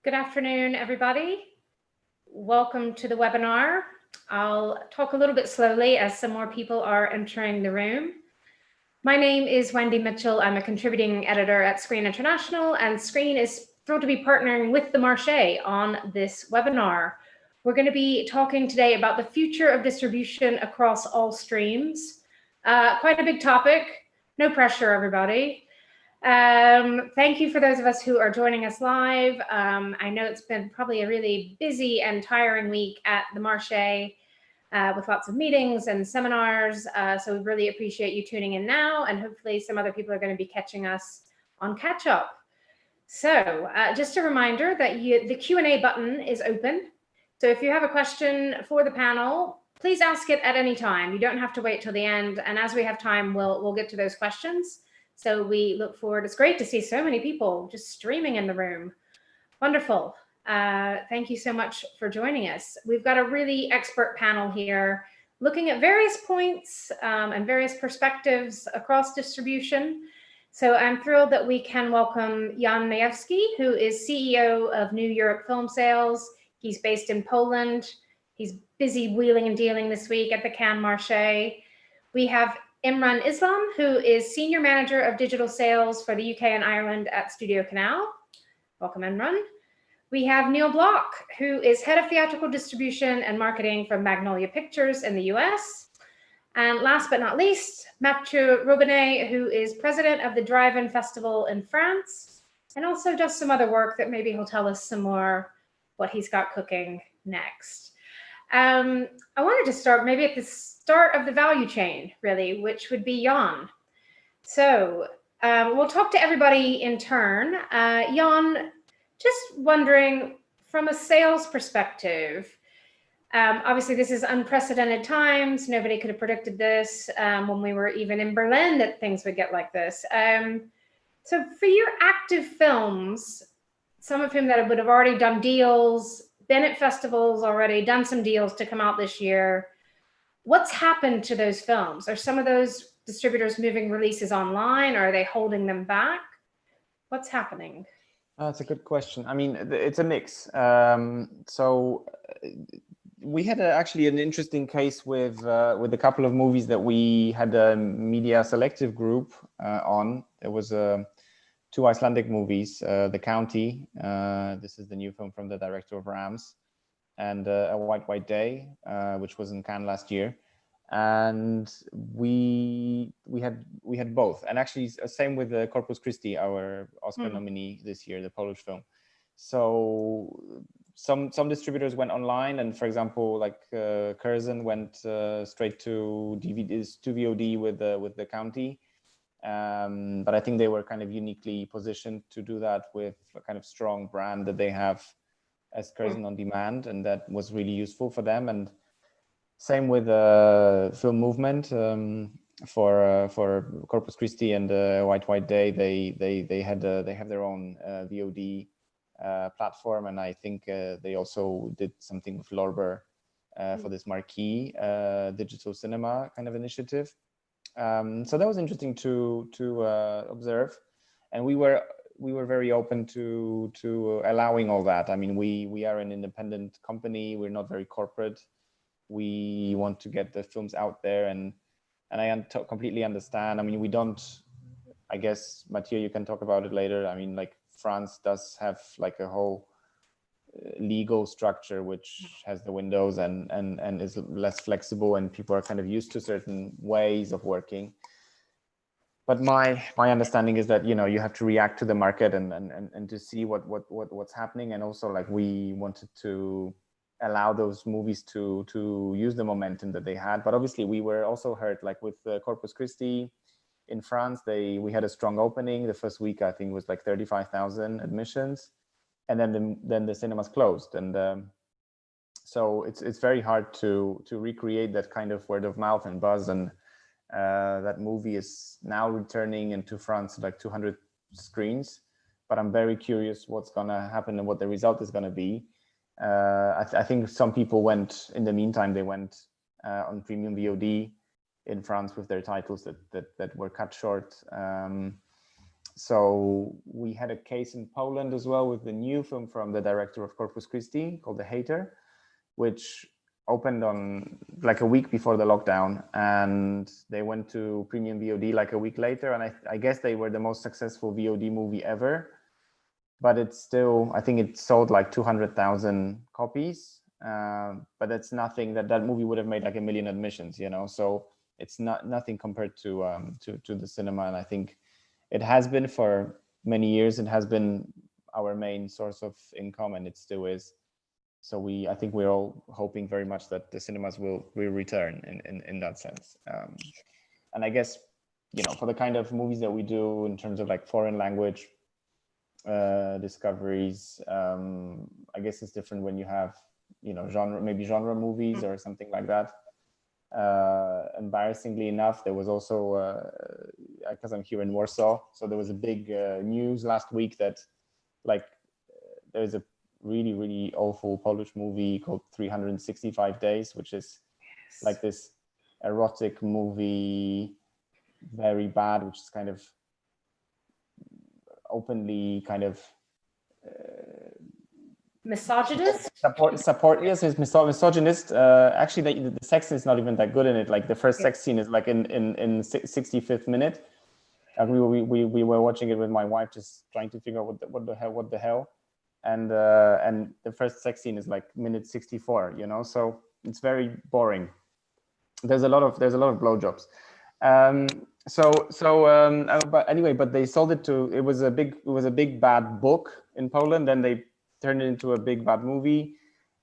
Good afternoon, everybody. Welcome to the webinar. I'll talk a little bit slowly as some more people are entering the room. My name is Wendy Mitchell. I'm a contributing editor at Screen International, and Screen is thrilled to be partnering with the Marché on this webinar. We're going to be talking today about the future of distribution across all streams. Quite a big topic. No pressure, everybody. Thank you for those of us who are joining us live. I know it's been probably a really busy and tiring week at the Marché with lots of meetings and seminars. So we really appreciate you tuning in now, and hopefully some other people are going to be catching us on catch up. So just a reminder that the Q&A button is open. So if you have a question for the panel, please ask it at any time. You don't have to wait till the end. And as we have time, we'll get to those questions. So we look forward. It's great to see so many people just streaming in the room. Wonderful. Thank you so much for joining us. We've got a really expert panel here looking at various points and various perspectives across distribution. So I'm thrilled that we can welcome Jan Majewski, who is CEO of New Europe Film Sales. He's based in Poland. He's busy wheeling and dealing this week at the Cannes Marché. We have Imran Islam, who is Senior Manager of Digital Sales for the UK and Ireland at Studio Canal. Welcome, Imran. We have Neil Block, who is Head of Theatrical Distribution and Marketing from Magnolia Pictures in the US. And last but not least, Mathieu Robinet, who is President of the Drive-In Festival in France, and also does some other work that maybe he'll tell us some more what he's got cooking next. I wanted to start maybe at the start of the value chain, really, which would be Jan. So we'll talk to everybody in turn. Jan, just wondering from a sales perspective, obviously this is unprecedented times. Nobody could have predicted this when we were even in Berlin that things would get like this. So for your active films, some of whom that would have already done deals, been at festivals already, done some deals to come out this year, what's happened to those films? Are some of those distributors moving releases online? Or are they holding them back? What's happening? That's a good question. I mean, it's a mix. So we had actually an interesting case with a couple of movies that we had a media selective group on. There was two Icelandic movies, The County. This is the new film from the director of Rams, and A White Day, which was in Cannes last year. And we had both, and actually same with the Corpus Christi, our Oscar nominee this year, the Polish film. So some distributors went online, and for example, like Curzon went straight to DVDs, to VOD with the County. But I think they were kind of uniquely positioned to do that with a kind of strong brand that they have as Curzon On Demand, and that was really useful for them. And same with Film Movement for Corpus Christi and White Day. They have their own VOD platform, and I think they also did something with Lorber for this marquee digital cinema kind of initiative. So that was interesting to observe, and we were very open to allowing all that. I mean, we are an independent company. We're not very corporate. We want to get the films out there, and I completely understand. I mean, we don't. I guess Mathieu, you can talk about it later. I mean, like France does have like a whole legal structure which has the windows and is less flexible, and people are kind of used to certain ways of working. But my understanding is that, you know, you have to react to the market and to see what's happening. And also, like, we wanted to allow those movies to use the momentum that they had. But obviously we were also hurt, like with Corpus Christi in France. We had a strong opening. The first week I think was like 35,000 admissions, and then the cinemas closed. And so it's very hard to recreate that kind of word of mouth and buzz. And that movie is now returning into France, like 200 screens. But I'm very curious what's gonna happen and what the result is gonna be. I think some people went, in the meantime, they went on premium VOD in France with their titles that were cut short. So we had a case in Poland as well with the new film from the director of Corpus Christi called The Hater, which opened on like a week before the lockdown, and they went to premium VOD like a week later, and I guess they were the most successful VOD movie ever. But it's still, I think it sold like 200,000 copies, but that's nothing. That movie would have made like 1 million admissions, you know. So it's nothing compared to the cinema, and I think it has been for many years. It has been our main source of income, and it still is. So I think we're all hoping very much that the cinemas will return in that sense. And I guess, you know, for the kind of movies that we do in terms of like foreign language discoveries, I guess it's different when you have, you know, genre movies or something like that. Embarrassingly enough, there was also, because I'm here in Warsaw, so there was a big news last week that like there's a really awful Polish movie called 365 Days, which is like this erotic movie, very bad, which is kind of openly kind of misogynist. Yes, it's misogynist. Actually, the sex is not even that good in it. Like the first sex scene is like in 65th minute. We were watching it with my wife, just trying to figure out what the hell, and the first sex scene is like minute 64. You know, so it's very boring. There's a lot of blowjobs. But anyway, but they sold it to. It was a big bad book in Poland. Then they turned it into a big bad movie,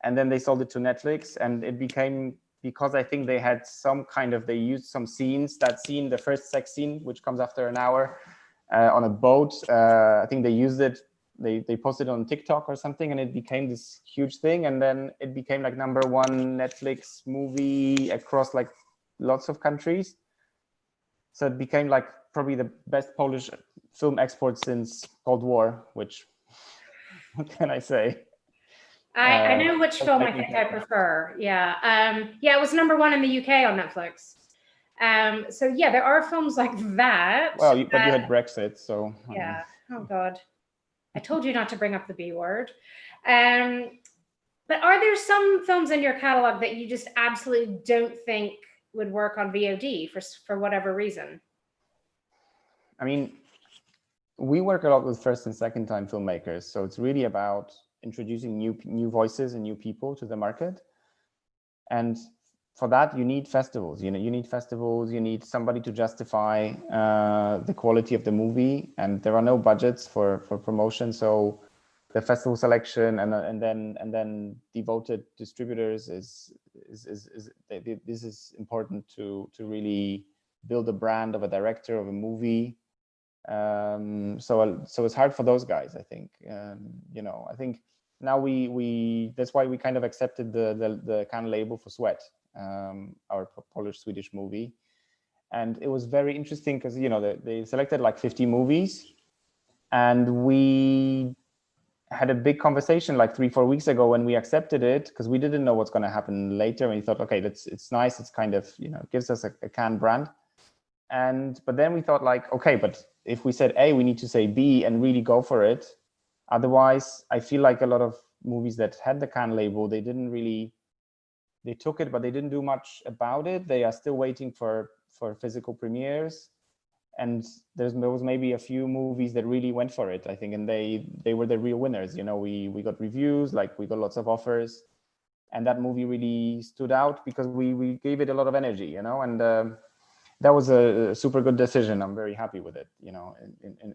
and then they sold it to Netflix, and it became, because I think they had some kind of, they used some scenes. That scene, the first sex scene, which comes after an hour on a boat, I think they used it. They posted it on TikTok or something, and it became this huge thing. And then it became like #1 Netflix movie across like lots of countries. So it became like probably the best Polish film export since Cold War, which, what can I say? I know which film I think I prefer. Yeah. Yeah, it was #1 in the UK on Netflix. So yeah, there are films like that. Well, but you had Brexit, so. Yeah. Oh God. I told you not to bring up the B word. But are there some films in your catalog that you just absolutely don't think would work on VOD for whatever reason? I mean, we work a lot with first and second time filmmakers, so it's really about introducing new voices and new people to the market. And for that, you need festivals. You need festivals. You need somebody to justify the quality of the movie, and there are no budgets for promotion. So the festival selection and then devoted distributors is this is important to really build a brand of a director of a movie. So it's hard for those guys, I think. You know, I think now we that's why we kind of accepted the Cannes label for Sweat, our Polish-Swedish movie. And it was very interesting because, you know, they selected like 50 movies, and we had a big conversation like 3-4 weeks ago when we accepted it, because we didn't know what's going to happen later. And we thought, okay, it's nice. It's kind of, you know, gives us a Cannes brand. But then we thought like, okay, but if we said A, we need to say B and really go for it. Otherwise, I feel like a lot of movies that had the Cannes label, they took it, but they didn't do much about it. They are still waiting for physical premieres. And there was maybe a few movies that really went for it, I think, and they were the real winners. You know, we got reviews, like we got lots of offers, and that movie really stood out because we gave it a lot of energy, you know, and that was a super good decision. I'm very happy with it, you know,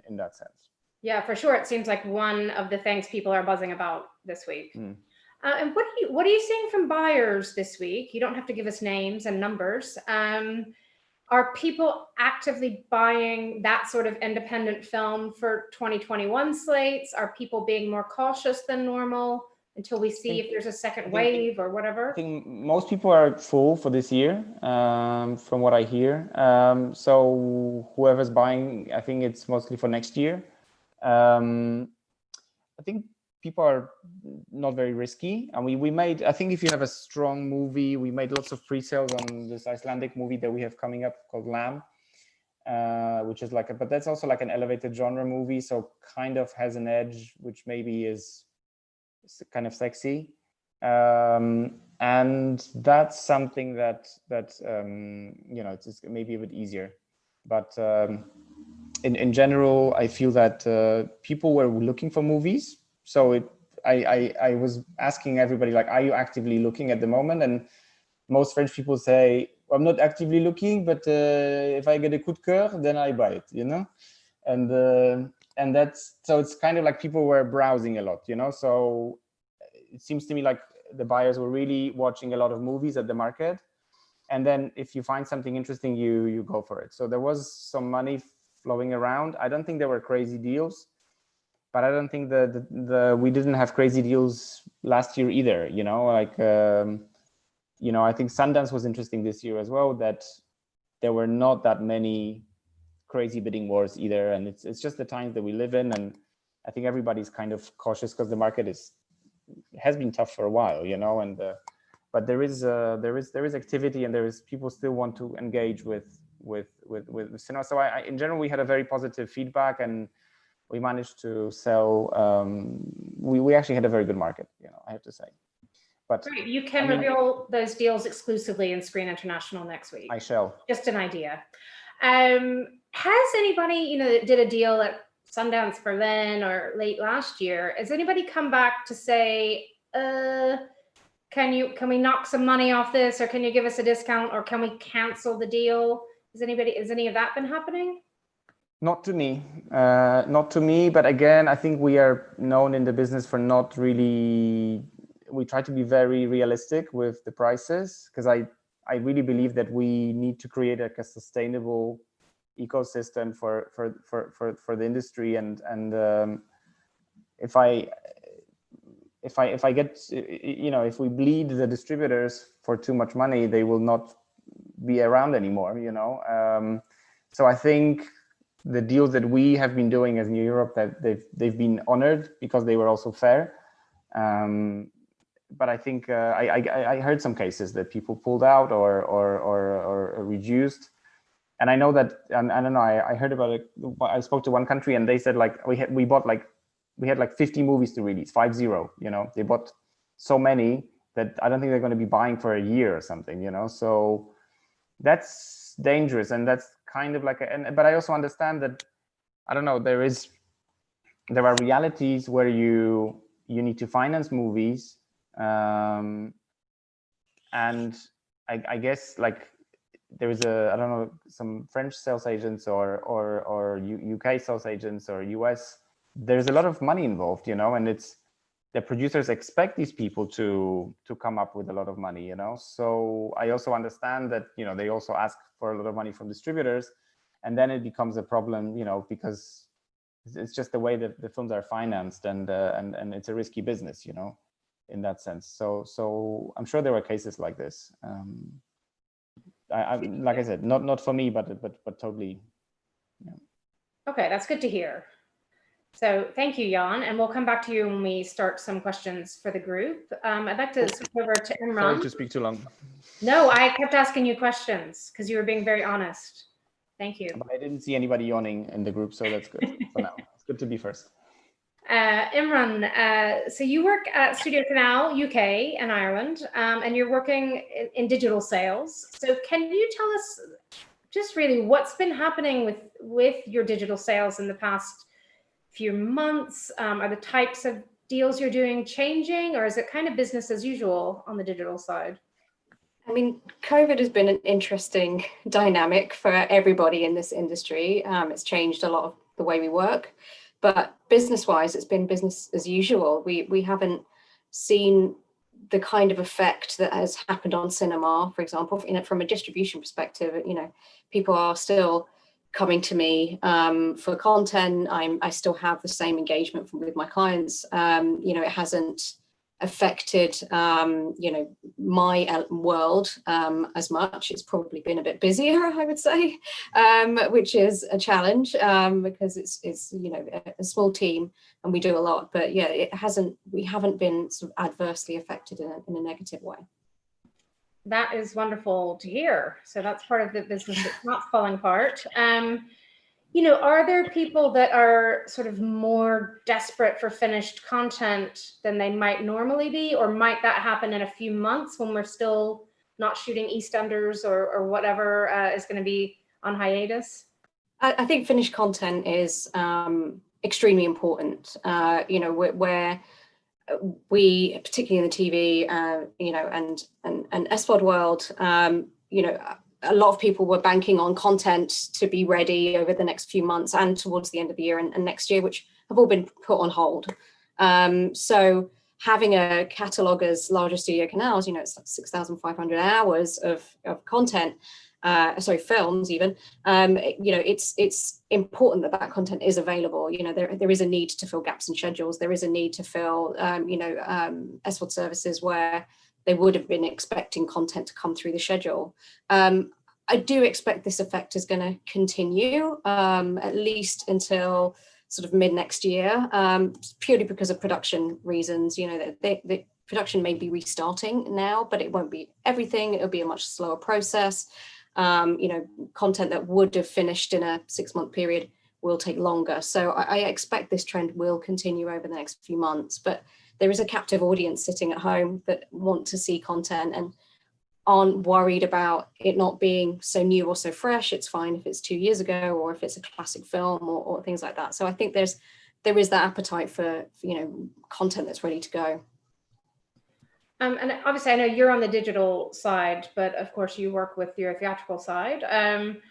in that sense. Yeah, for sure. It seems like one of the things people are buzzing about this week. And what are you seeing from buyers this week? You don't have to give us names and numbers. Are people actively buying that sort of independent film for 2021 slates? Are people being more cautious than normal until we see if there's a second wave or whatever? I think most people are full for this year, from what I hear. So whoever's buying, I think it's mostly for next year. I think people are not very risky. And we made, I think if you have a strong movie, we made lots of pre-sales on this Icelandic movie that we have coming up called Lamb. which is like, but that's also like an elevated genre movie, so kind of has an edge, which maybe is kind of sexy. And that's something that it's maybe a bit easier. But in general, I feel that people were looking for movies. So I was asking everybody, like, are you actively looking at the moment? And most French people say, well, I'm not actively looking, but if I get a coup de cœur, then I buy it, and that's, so it's kind of like people were browsing a lot, so it seems to me like the buyers were really watching a lot of movies at the market, and then if you find something interesting, you go for it. So there was some money flowing around. I don't think there were crazy deals, but I don't think we didn't have crazy deals last year either, I think Sundance was interesting this year as well, that there were not that many crazy bidding wars either, and it's just the times that we live in, and I think everybody's kind of cautious because the market has been tough for a while, and but there is activity, and there is people still want to engage with cinema. So I in general, we had a very positive feedback, and we managed to sell. We actually had a very good market, I have to say. But great. You can reveal those deals exclusively in Screen International next week. I shall. Just an idea. Has anybody, that did a deal at Sundance Berlin or late last year, has anybody come back to say, can we knock some money off this, or can you give us a discount, or can we cancel the deal? Has any of that been happening? Not to me, but again, I think we are known in the business for not really, we try to be very realistic with the prices, because I really believe that we need to create a sustainable ecosystem for the industry, and if I get, if we bleed the distributors for too much money, they will not be around anymore, so I think the deals that we have been doing as New Europe, that they've been honored because they were also fair. But I think I heard some cases that people pulled out or reduced, and I know that, and I don't know, I heard about it. I spoke to one country, and they said, like, we had 50 movies to release, 50. They bought so many that I don't think they're going to be buying for a year or something. So that's dangerous, and that's kind of like but I also understand that, I don't know, there are realities where you need to finance movies. And I guess, like, there is I don't know, some French sales agents or UK sales agents or US, there's a lot of money involved, and it's, the producers expect these people to come up with a lot of money, so I also understand that, they also ask for a lot of money from distributors, and then it becomes a problem, because it's just the way that the films are financed, and it's a risky business, in that sense. So I'm sure there were cases like this. I like I said, not for me, but totally. Yeah. Okay, that's good to hear. So thank you, Jan, and we'll come back to you when we start some questions for the group. I'd like to switch over to Imran. Sorry to speak too long. No, I kept asking you questions because you were being very honest. Thank you. But I didn't see anybody yawning in the group, so that's good for now. It's good to be first. Imran, so you work at Studio Canal, UK and Ireland, and you're working in digital sales. So can you tell us just really what's been happening with your digital sales in the past few months? Are the types of deals you're doing changing, or is it kind of business as usual on the digital side? I mean, COVID has been an interesting dynamic for everybody in this industry. It's changed a lot of the way we work, but business-wise, it's been business as usual. We haven't seen the kind of effect that has happened on cinema, for example, from a distribution perspective. People are still coming to me for content. I still have the same engagement with my clients. It hasn't affected my world as much. It's probably been a bit busier, I would say, which is a challenge because it's a small team and we do a lot. But yeah, we haven't been sort of adversely affected in a negative way. That is wonderful to hear. So that's part of the business that's not falling apart. Are there people that are sort of more desperate for finished content than they might normally be, or might that happen in a few months when we're still not shooting EastEnders or whatever is going to be on hiatus? I think finished content is extremely important. Where we, particularly in the TV, and SVOD world, a lot of people were banking on content to be ready over the next few months and towards the end of the year and next year, which have all been put on hold. So having a catalogue as large as Studio Canal's, it's like 6,500 hours of content, films even, it's important that content is available. There is a need to fill gaps in schedules. There is a need to fill, SVOD services where they would have been expecting content to come through the schedule. I do expect this effect is going to continue at least until sort of mid next year, purely because of production reasons. The production may be restarting now, but it won't be everything. It'll be a much slower process. Content that would have finished in a 6-month period will take longer. So I expect this trend will continue over the next few months, but there is a captive audience sitting at home that want to see content and aren't worried about it not being so new or so fresh. It's fine if it's 2 years ago or if it's a classic film or things like that. So I think there is that appetite for content that's ready to go. And obviously, I know you're on the digital side, but of course you work with your theatrical side. And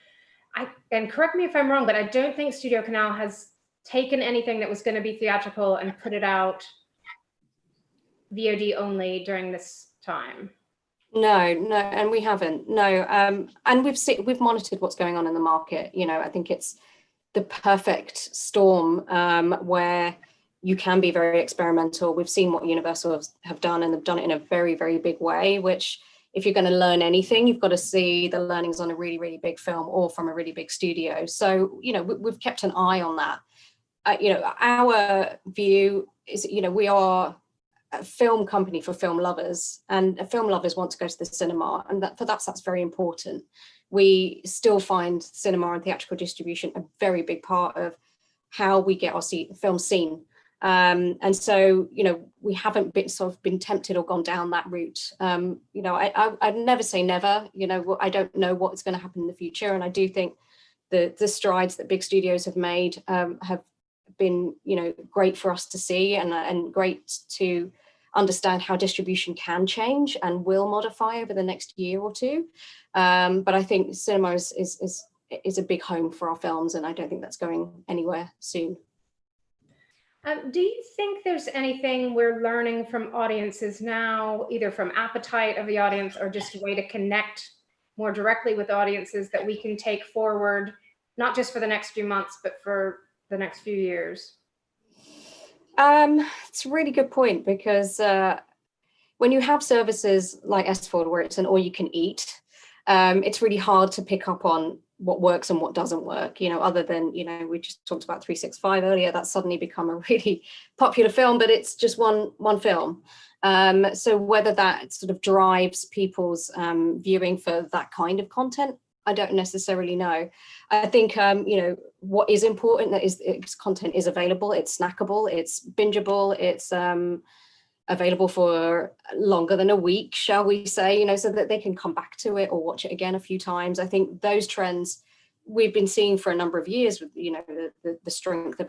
correct me if I'm wrong, but I don't think Studio Canal has taken anything that was going to be theatrical and put it out VOD only during this time. No, and we haven't. No, and we've monitored what's going on in the market. I think it's the perfect storm where you can be very experimental. We've seen what Universal have done, and they've done it in a very, very big way, which if you're going to learn anything, you've got to see the learnings on a really, really big film or from a really big studio. So, we've kept an eye on that. Our view is, we are a film company for film lovers, and film lovers want to go to the cinema, and that's very important. We still find cinema and theatrical distribution a very big part of how we get our film seen. And so, we haven't been tempted or gone down that route. I'd never say never. I don't know what's going to happen in the future, and I do think the strides that big studios have made have been, great for us to see, and great to understand how distribution can change and will modify over the next year or two. But I think cinema is a big home for our films, and I don't think that's going anywhere soon. Do you think there's anything we're learning from audiences now, either from appetite of the audience or just a way to connect more directly with audiences that we can take forward, not just for the next few months, but for the next few years? It's a really good point, because when you have services like SVOD where it's an all you can eat, it's really hard to pick up on what works and what doesn't work, other than, we just talked about 365 earlier. That's suddenly become a really popular film, but it's just one film. So whether that sort of drives people's viewing for that kind of content, I don't necessarily know. I think, what is important is content is available, it's snackable, it's bingeable, it's available for longer than a week, shall we say, so that they can come back to it or watch it again a few times. I think those trends we've been seeing for a number of years with, the strength of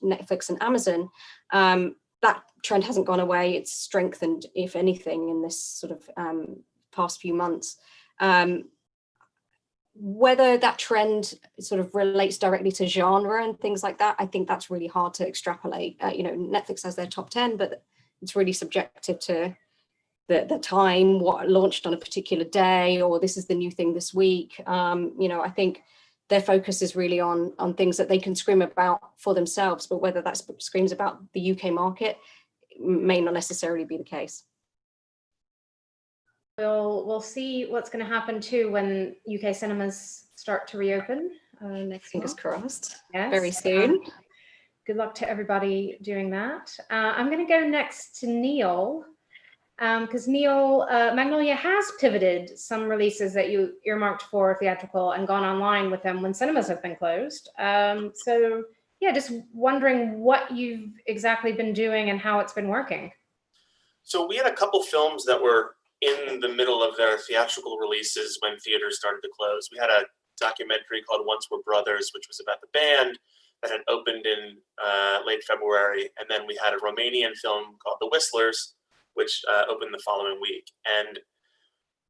Netflix and Amazon. That trend hasn't gone away. It's strengthened, if anything, in this sort of past few months. Whether that trend sort of relates directly to genre and things like that, I think that's really hard to extrapolate. Netflix has their top 10, but it's really subjective to the time, what launched on a particular day, or this is the new thing this week. I think their focus is really on things that they can scream about for themselves, but whether that screams about the UK market may not necessarily be the case. We'll see what's going to happen too when UK cinemas start to reopen next Fingers month. crossed. Yes. Very soon. Good luck to everybody doing that. I'm going to go next to Neil. because Neil, Magnolia has pivoted some releases that you earmarked for theatrical and gone online with them when cinemas have been closed. So yeah, just wondering what you've exactly been doing and how it's been working. So we had a couple films that were in the middle of their theatrical releases when theaters started to close. We had a documentary called Once We're Brothers, which was about the band that had opened in late February. And then we had a Romanian film called The Whistlers, which opened the following week. And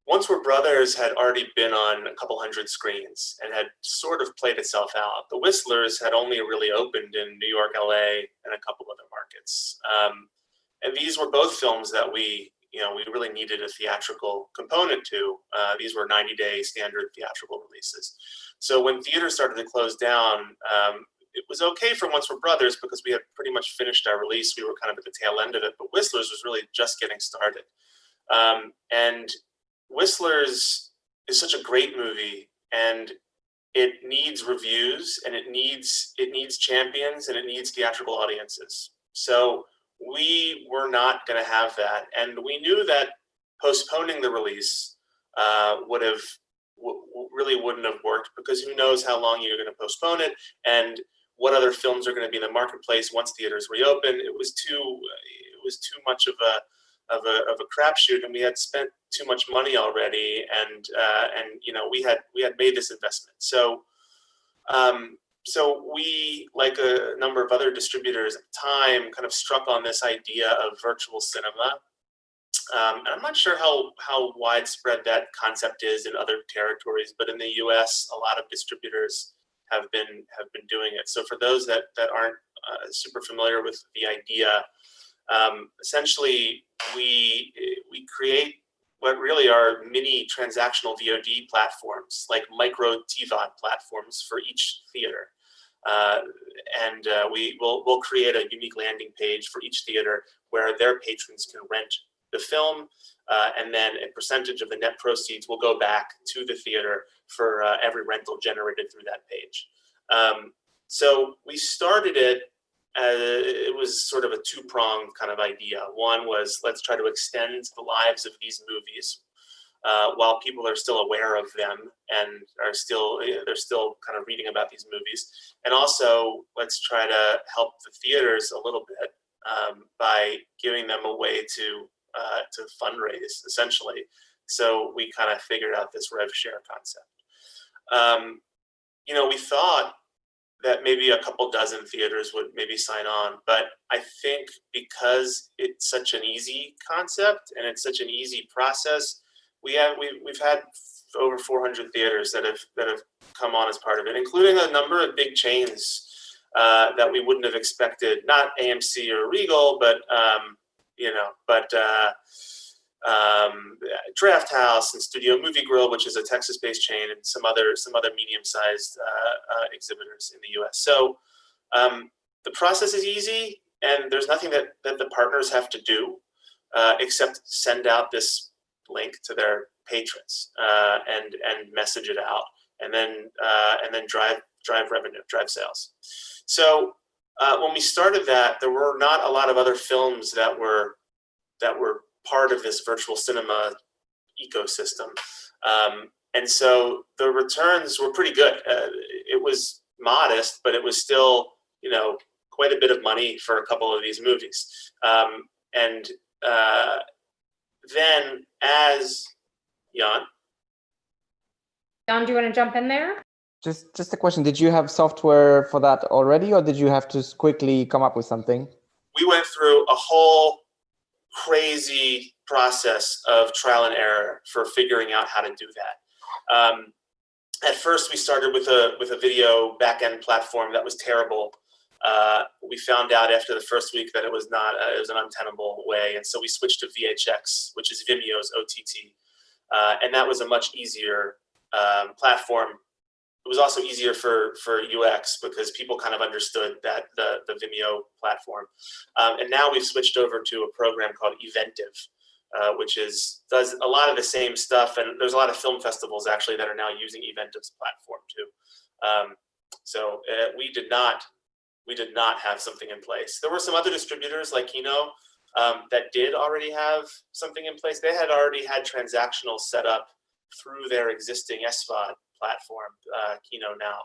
Once We're Brothers had already been on a couple hundred screens and had sort of played itself out. The Whistlers had only really opened in New York, LA, and a couple other markets. And these were both films that we really needed a theatrical component to. These were 90-day standard theatrical releases. So when theaters started to close down, it was okay for Once We're Brothers because we had pretty much finished our release. We were kind of at the tail end of it, but Whistlers was really just getting started. And Whistlers is such a great movie, and it needs reviews, and it needs champions, and it needs theatrical audiences. So we were not going to have that, and we knew that postponing the release really wouldn't have worked, because who knows how long you're going to postpone it and what other films are going to be in the marketplace once theaters reopen. It was too much of a crapshoot, and we had spent too much money already, and we had made this investment. So we, like a number of other distributors at the time, kind of struck on this idea of virtual cinema. And I'm not sure how widespread that concept is in other territories, but in the US, a lot of distributors have been doing it. So for those that aren't super familiar with the idea, essentially we create what really are mini transactional VOD platforms, like micro TVOD platforms for each theater. We'll create a unique landing page for each theater where their patrons can rent the film, and then a percentage of the net proceeds will go back to the theater for every rental generated through that page. So we started it. It was sort of a two-pronged kind of idea. One was, let's try to extend the lives of these movies while people are still aware of them and they're still kind of reading about these movies. And also, let's try to help the theaters a little bit by giving them a way to fundraise, essentially. So we kind of figured out this rev share concept. We thought that maybe a couple dozen theaters would maybe sign on, but I think because it's such an easy concept and it's such an easy process, we've had over 400 theaters that have come on as part of it, including a number of big chains that we wouldn't have expected. Not AMC or Regal, but Draft House and Studio Movie Grill, which is a Texas-based chain, and some other medium-sized exhibitors in the U.S. So the process is easy, and there's nothing that the partners have to do except send out this link to their patrons and message it out, and then drive revenue, drive sales. So when we started that, there were not a lot of other films that were part of this virtual cinema ecosystem. And so the returns were pretty good. It was modest, but it was still, quite a bit of money for a couple of these movies. Then as Jan, do you want to jump in there? Just a question. Did you have software for that already, or did you have to quickly come up with something? We went through a whole crazy process of trial and error for figuring out how to do that. At first, we started with a video backend platform that was terrible. We found out after the first week that it was an untenable way, and so we switched to VHX, which is Vimeo's OTT, and that was a much easier platform. It was also easier for UX because people kind of understood that the Vimeo platform. And now we've switched over to a program called Eventive, which does a lot of the same stuff. And there's a lot of film festivals actually that are now using Eventive's platform too. So we did not have something in place. There were some other distributors like Kino that did already have something in place. They had already had transactional set up through their existing SVOD platform, Kino Now.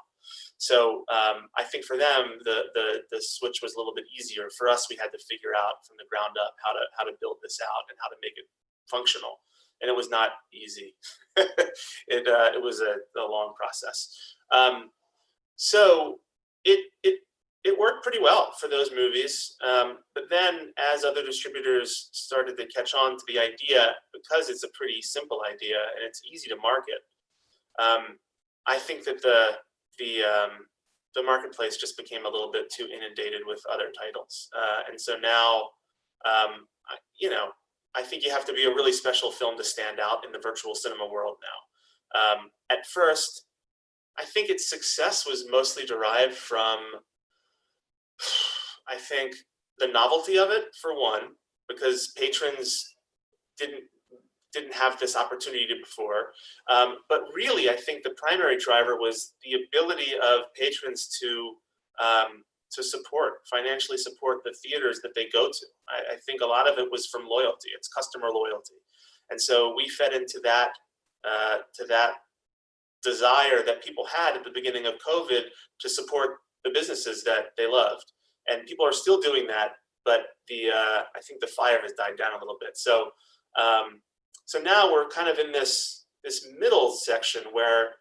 So I think for them, the switch was a little bit easier. For us, we had to figure out from the ground up how to build this out and how to make it functional. And it was not easy. It was a long process. So it worked pretty well for those movies. But then as other distributors started to catch on to the idea, because it's a pretty simple idea and it's easy to market, I think that the marketplace just became a little bit too inundated with other titles. And so now, I think you have to be a really special film to stand out in the virtual cinema world now. At first, I think its success was mostly derived from, I think, the novelty of it, for one, because patrons didn't have this opportunity before. But really, I think the primary driver was the ability of patrons to financially support the theaters that they go to. I think a lot of it was from loyalty. It's customer loyalty. And so we fed into that, to that desire that people had at the beginning of COVID to support the businesses that they loved. And people are still doing that, but I think the fire has died down a little bit. So now we're kind of in this middle section where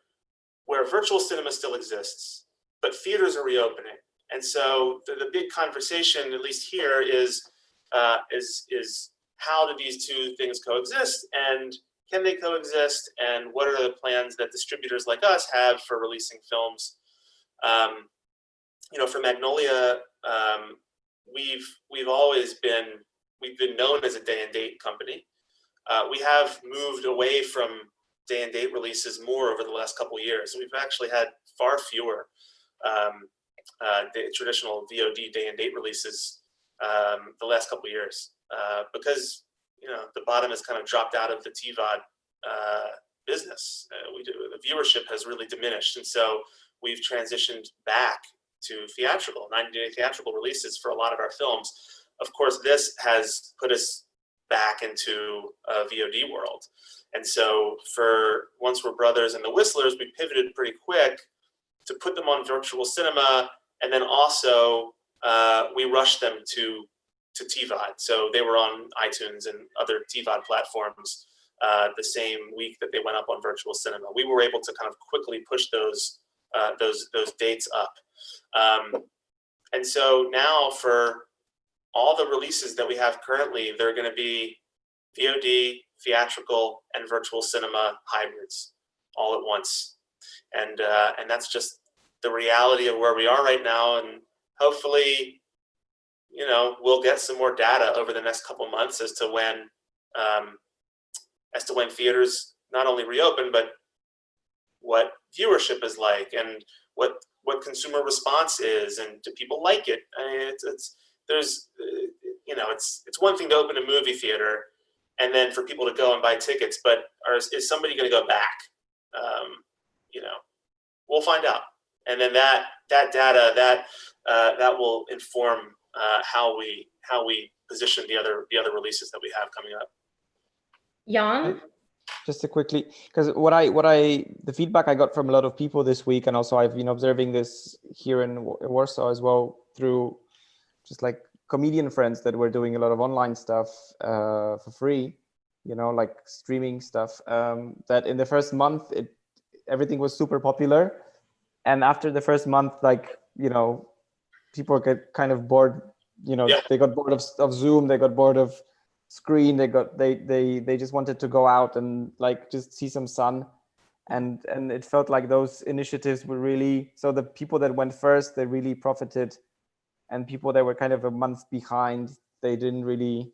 virtual cinema still exists, but theaters are reopening. And so the big conversation, at least here, is how do these two things coexist, and can they coexist, and what are the plans that distributors like us have for releasing films? For Magnolia, we've always been known as a day and date company. We have moved away from day and date releases more over the last couple of years. We've actually had far fewer the traditional VOD day and date releases the last couple of years because the bottom has kind of dropped out of the TVOD business. The viewership has really diminished, and so we've transitioned back to theatrical, 90-day theatrical releases for a lot of our films. Of course, this has put us back into a VOD world. And so for Once We're Brothers and The Whistlers, we pivoted pretty quick to put them on virtual cinema, and then also we rushed them to TVOD. So they were on iTunes and other TVOD platforms the same week that they went up on virtual cinema. We were able to kind of quickly push those dates up. And so now for all the releases that we have currently, they're going to be VOD, theatrical, and virtual cinema hybrids all at once. And that's just the reality of where we are right now. And hopefully, we'll get some more data over the next couple months as to when theaters not only reopen, but what viewership is like and what consumer response is, and do people like it? I mean, it's one thing to open a movie theater and then for people to go and buy tickets, but is somebody going to go back? We'll find out, and then that data that will inform how we position the other releases that we have coming up. Jan? Just to quickly, because the feedback I got from a lot of people this week, and also I've been observing this here in Warsaw as well through just like comedian friends that were doing a lot of online stuff for free, like streaming stuff, that in the first month everything was super popular, and after the first month, people get kind of bored. They got bored of Zoom, they got bored of screen, they just wanted to go out and just see some sun, and it felt like those initiatives were really, so the people that went first, they really profited, and people that were kind of a month behind, they didn't really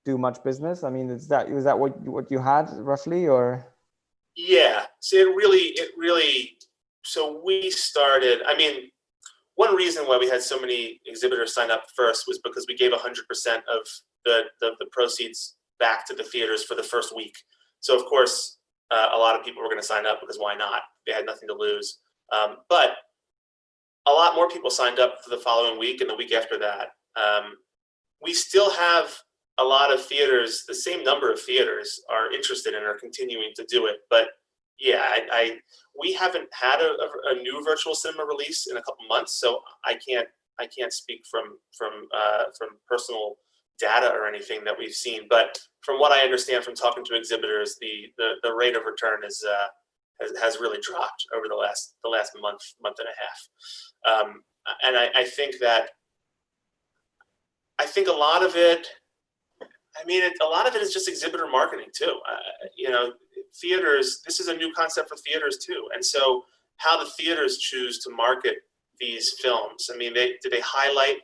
do much business. I mean, is that what you had roughly, or? Yeah, so it really so we started, one reason why we had so many exhibitors sign up first was because we gave 100% of the proceeds back to the theaters for the first week. So of course, a lot of people were going to sign up because why not? They had nothing to lose. But a lot more people signed up for the following week and the week after that. We still have a lot of theaters, the same number of theaters, are interested and are continuing to do it. But yeah, we haven't had a new virtual cinema release in a couple months, so I can't speak from personal data or anything that we've seen. But from what I understand from talking to exhibitors, the rate of return has really dropped over the last month and a half. And I think a lot of it. I mean, a lot of it is just exhibitor marketing too. Theaters. This is a new concept for theaters too, and so how the theaters choose to market these films. I mean, do they highlight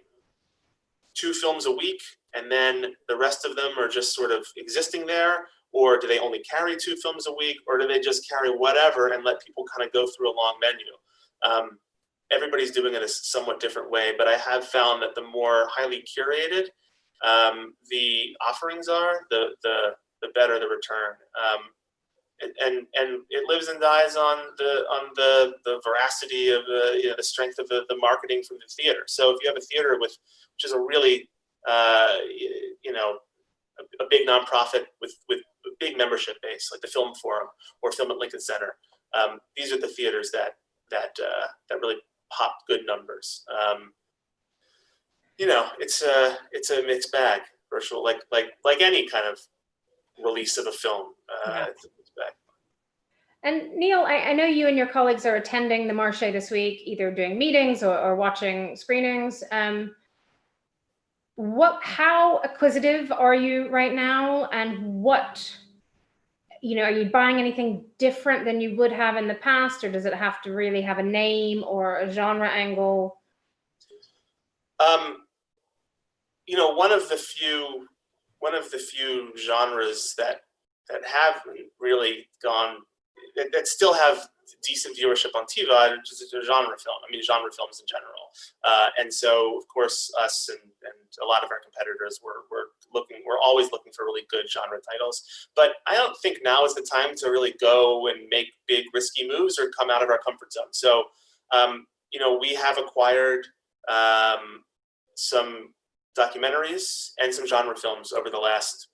2 films a week, and then the rest of them are just sort of existing there, or do they only carry 2 films a week, or do they just carry whatever and let people kind of go through a long menu? Everybody's doing it a somewhat different way, but I have found that the more highly curated the offerings are, the better the return. And it lives and dies on the veracity of the strength of the marketing from the theater. So if you have a theater which is a really a big nonprofit with a big membership base, like the Film Forum or Film at Lincoln Center, these are the theaters that really pop good numbers. It's a mixed bag. Virtual, like any kind of release of a film. Yeah. It's a mixed bag. And Neil, I know you and your colleagues are attending the Marché this week, either doing meetings or watching screenings. How acquisitive are you right now? And are you buying anything different than you would have in the past, or does it have to really have a name or a genre angle? One of the few genres that haven't really gone, that still have decent viewership on TVOD, which is a genre film. I mean, genre films in general. And so, of course, us and a lot of our competitors, we're always looking for really good genre titles. But I don't think now is the time to really go and make big risky moves or come out of our comfort zone. So, we have acquired some documentaries and some genre films over the last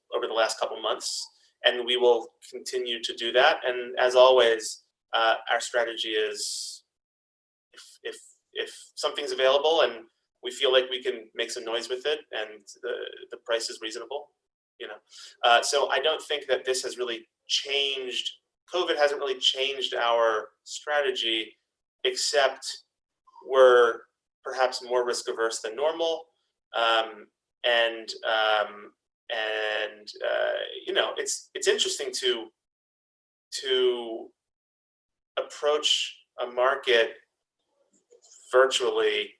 couple months, and we will continue to do that. And as always, our strategy is if something's available and we feel like we can make some noise with it and the price is reasonable, so I don't think that this has really changed. COVID hasn't really changed our strategy, except we're perhaps more risk averse than normal. It's interesting to approach a market virtually.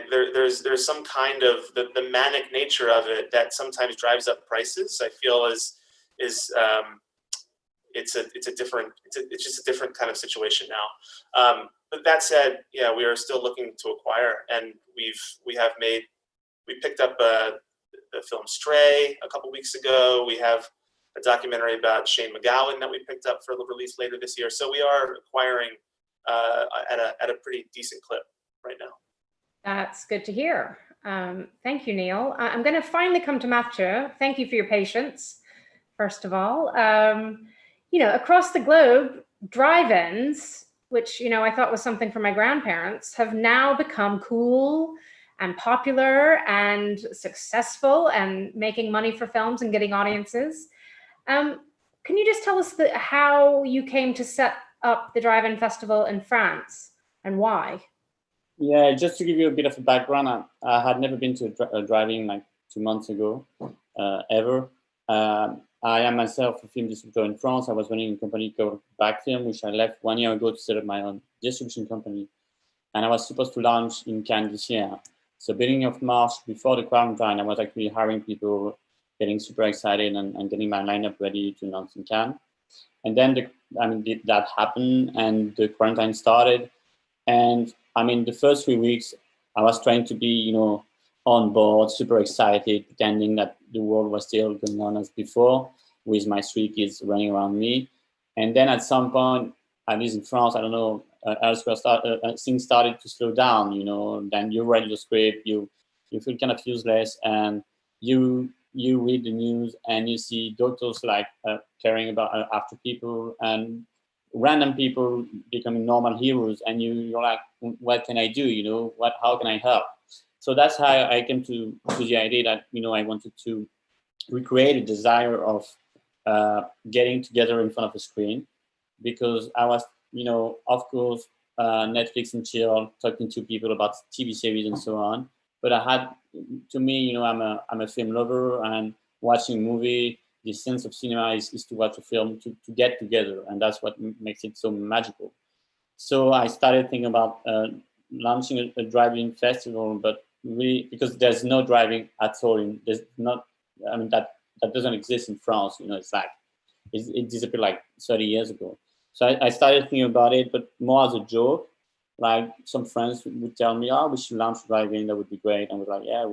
There's some kind of the manic nature of it that sometimes drives up prices. I feel it's just a different kind of situation now. But that said, yeah, we are still looking to acquire, and we picked up the film Stray a couple weeks ago. We have a documentary about Shane McGowan that we picked up for the release later this year. So we are acquiring at a pretty decent clip right now. That's good to hear. Thank you, Neil. I'm going to finally come to Mathieu. Thank you for your patience, first of all. Across the globe, drive-ins, which, I thought was something for my grandparents, have now become cool and popular and successful and making money for films and getting audiences. Can you just tell us how you came to set up the Drive-In Festival in France and why? Yeah, just to give you a bit of a background, I had never been to a drive-in like 2 months ago, ever. I am myself a film distributor in France. I was running a company called Backfilm, which I left 1 year ago to set up my own distribution company. And I was supposed to launch in Cannes this year. So beginning of March, before the quarantine, I was actually hiring people, getting super excited and getting my lineup ready to announce in Cannes. And then that happened and the quarantine started. And the first 3 weeks, I was trying to be, on board, super excited, pretending that the world was still going on as before, with my 3 kids running around me. And then at some point, at least in France, I don't know, elsewhere, things started to slow down. Then you write your script, you feel kind of useless, and you you read the news and you see doctors like caring about after people and random people becoming normal heroes, and you're like, what can I do? You know, how can I help? So that's how I came to the idea that, you know, I wanted to recreate a desire of getting together in front of a screen, because I was, you know, of course, Netflix and chill, talking to people about TV series and so on. But I had, to me, you know, I'm a film lover, and watching a movie, the sense of cinema is to watch a film to get together, and that's what makes it so magical. So I started thinking about launching a drive-in festival, but really, because there's no driving at all, there's not, I mean, that doesn't exist in France, you know, it's like, it disappeared like 30 years ago. So I started thinking about it, but more as a joke. Like some friends would tell me, oh, we should launch driving, that would be great. And I was like, yeah,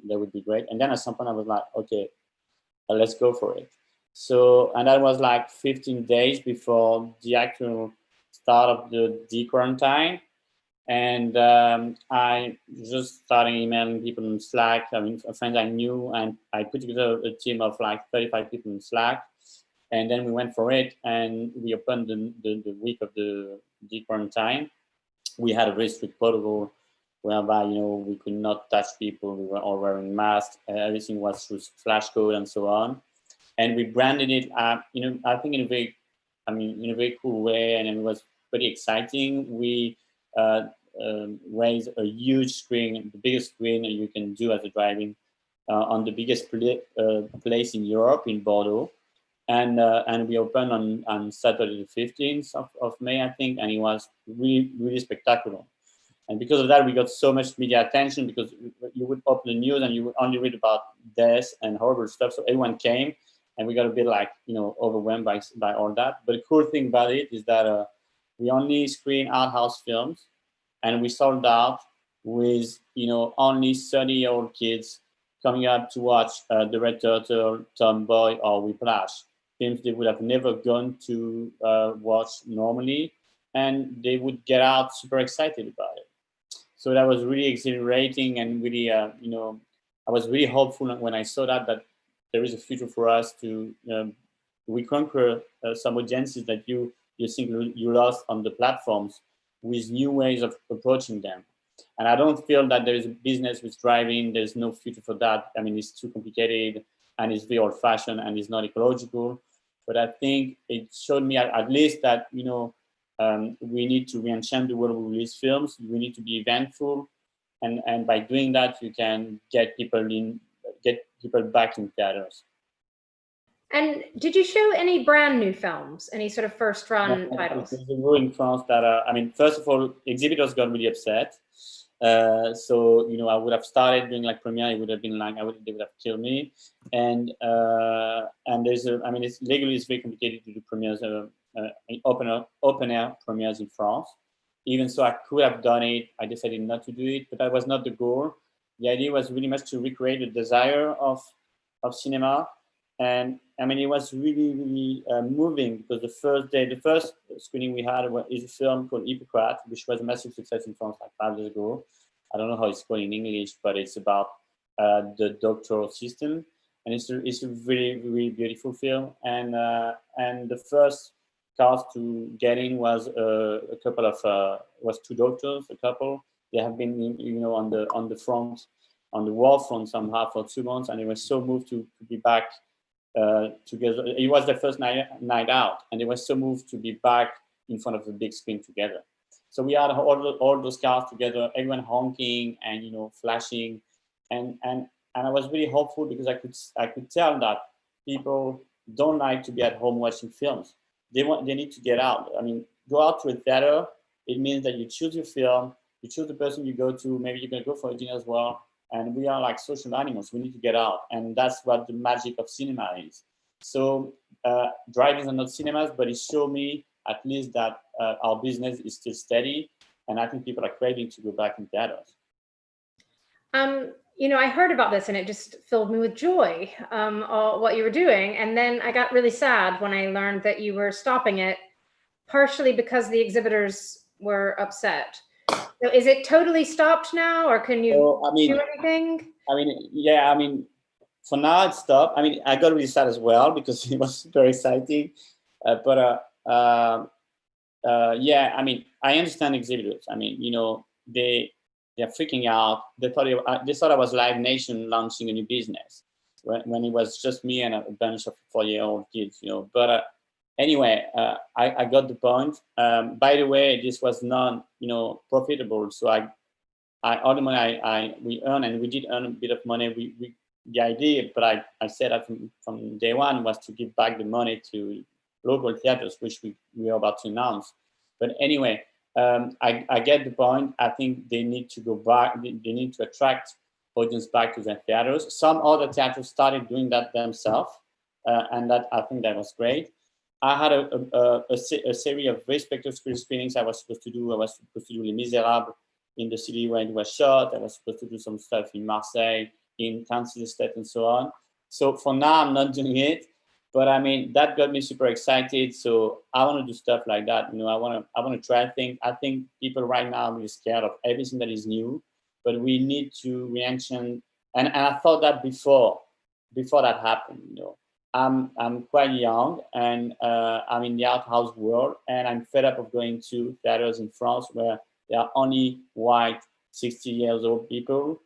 that would be great. And then at some point I was like, okay, let's go for it. So, and that was like 15 days before the actual start of the quarantine. And I just started emailing people in Slack, I mean, friends I knew, and I put together a team of like 35 people in Slack. And then we went for it, and we opened the week of the quarantine. We had a very strict protocol whereby, you know, we could not touch people. We were all wearing masks. Everything was through flash code and so on. And we branded it, you know, I think in a very cool way, and it was pretty exciting. We raised a huge screen, the biggest screen you can do as a driving, on the biggest place in Europe, in Bordeaux. And we opened on Saturday the 15th of May, I think, and it was really, really spectacular. And because of that, we got so much media attention, because you would open the news and you would only read about death and horrible stuff. So everyone came, and we got a bit like, you know, overwhelmed by all that. But the cool thing about it is that we only screen art house films, and we sold out with, you know, only 30-year-old kids coming up to watch The Red Turtle, Tomboy, or Whiplash. Films they would have never gone to watch normally, and they would get out super excited about it. So that was really exhilarating, and really, you know, I was really hopeful when I saw that there is a future for us to reconquer some audiences that you think you lost on the platforms, with new ways of approaching them. And I don't feel that there is a business with driving. There's no future for that. I mean, it's too complicated, and it's very old-fashioned, and it's not ecological. But I think it showed me at least that, you know, we need to re-enchant the way we release films. We need to be eventful, and by doing that, you can get people back in theaters. And did you show any brand new films, any sort of first run titles? There's a rule in France that, I mean, first of all, exhibitors got really upset. So, you know, I would have started doing like premiere, it would have been like, they would have killed me. And there's I mean, it's legally, it's very complicated to do premieres, open air premieres in France. Even so, I could have done it. I decided not to do it, but that was not the goal. The idea was really much to recreate the desire of cinema. And I mean, it was really, really moving, because the first screening we had is a film called Hippocrate, which was a massive success in France like 5 years ago. I don't know how it's called in English, but it's about the doctoral system, and it's a really, really beautiful film. And the first cast to get in was a couple of was 2 doctors, a couple. They have been, you know, on the front, on the war front somehow for 2 months, and they were so moved to be back together. It was their first night out, and they were so moved to be back in front of the big screen together. So we had all those cars together, everyone honking and, you know, flashing, and I was really hopeful, because I could tell that people don't like to be at home watching films. They need to get out. I mean, go out to a theater. It means that you choose your film, you choose the person you go to. Maybe you're gonna go for a dinner as well. And we are like social animals. We need to get out, and that's what the magic of cinema is. So drive-ins are not cinemas, but it showed me at least that our business is still steady, and I think people are craving to go back in theaters. You know, I heard about this, and it just filled me with joy, what you were doing. And then I got really sad when I learned that you were stopping it, partially because the exhibitors were upset. So is it totally stopped now, or can you do anything? I mean, yeah, I mean, for now, it stopped. I mean, I got really sad as well because it was super exciting. Yeah, I mean, I understand exhibitors. I mean, they're freaking out. They thought I was Live Nation launching a new business when it was just me and a bunch of 4-year-old kids, But anyway, I got the point. By the way, this was not, profitable. So all the money we earned, and we did earn a bit of money. The idea, but I said that from day one, was to give back the money to local theaters, which we are about to announce. But anyway, I get the point. I think they need to go back. They need to attract audience back to their theaters. Some other theaters started doing that themselves, and that I think that was great. I had a series of very spectacular screenings I was supposed to do. I was supposed to do Les Miserables in the city where it was shot. I was supposed to do some stuff in Marseille, in Council Estate, and so on. So for now, I'm not doing it. But I mean, that got me super excited. So I want to do stuff like that. I want to try things. I think people right now are really scared of everything that is new, but we need to reaction. And I thought that before that happened. I'm quite young, and I'm in the art house world, and I'm fed up of going to theaters in France where there are only white 60 years old people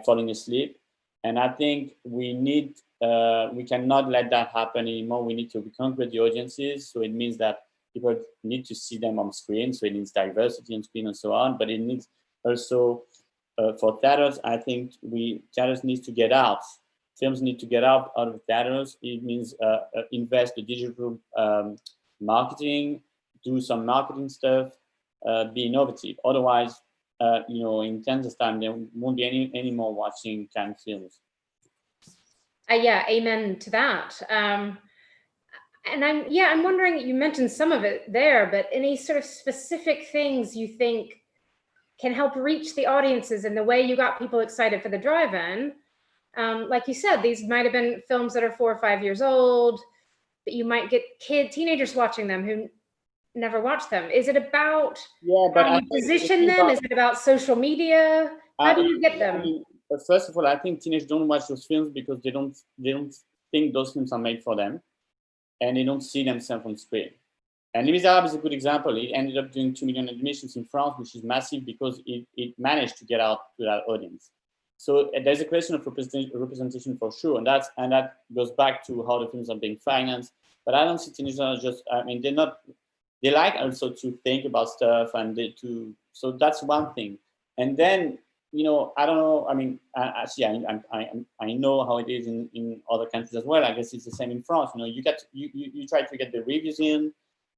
falling asleep. And I think we cannot let that happen anymore. We need to reconquer the audiences. So it means that people need to see them on screen. So it needs diversity on screen and so on. But it needs also, for theaters, I think theaters need to get out. Films need to get out of theaters. It means invest the digital marketing, do some marketing stuff, be innovative. Otherwise, in 10 years' time, there won't be any more watching Cannes films. Yeah, amen to that. And I'm wondering, you mentioned some of it there, but any sort of specific things you think can help reach the audiences in the way you got people excited for the drive-in? Like you said, these might have been films that are 4 or 5 years old, but you might get teenagers watching them who never watched them. Is it about how you position them? Is it about social media? How do you get them? First of all, I think teenagers don't watch those films because they don't think those films are made for them, and they don't see themselves on screen. And Les Miserables is a good example. It ended up doing 2 million admissions in France, which is massive because it managed to get out to that audience. So there's a question of representation for sure, and that goes back to how the films are being financed. But I don't see teenagers just. I mean, they're not. They like also to think about stuff, and so that's one thing. And then I don't know. I mean, actually, I know how it is in other countries as well. I guess it's the same in France. You try to get the reviews in.